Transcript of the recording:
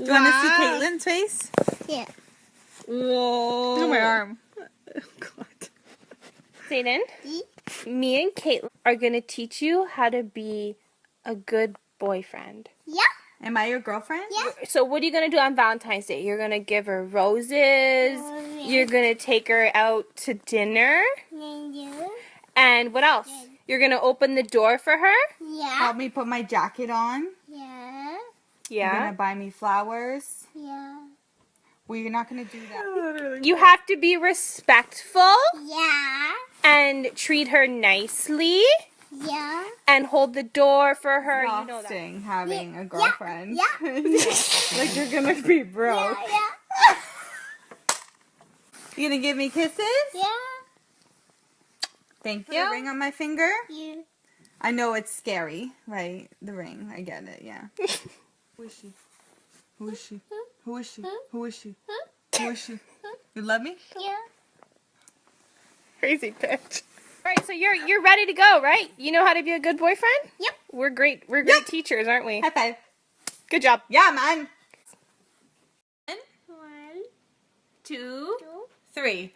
Do you want to see Caitlin's face? Yeah. Whoa. Look at my arm. Oh, God. Zayden, me and Caitlin are going to teach you how to be a good boyfriend. Yeah. Am I your girlfriend? Yeah. So what are you going to do on Valentine's Day? You're going to give her roses. You're going to take her out to dinner. And what else? You're going to open the door for her. Yeah. Help me put my jacket on. Yeah. You're going to buy me flowers. Yeah. Well, you're not going to do that. You have to be respectful Yeah. and treat her nicely Yeah. and hold the door for her. You know that. Exhausting having a girlfriend. Yeah. Like you're going to be broke. Yeah. You going to give me kisses? Yeah. Thank you. The ring on my finger? You. I know it's scary, right? The ring. I get it, yeah. Who is she? Who is she? Who is she? Who is she? Who is she? You love me? Yeah. Crazy bitch. All right, so you're ready to go, right? You know how to be a good boyfriend? Yep. We're great teachers, aren't we? High five. Good job. Yeah, man. 1, 2, 2, 3.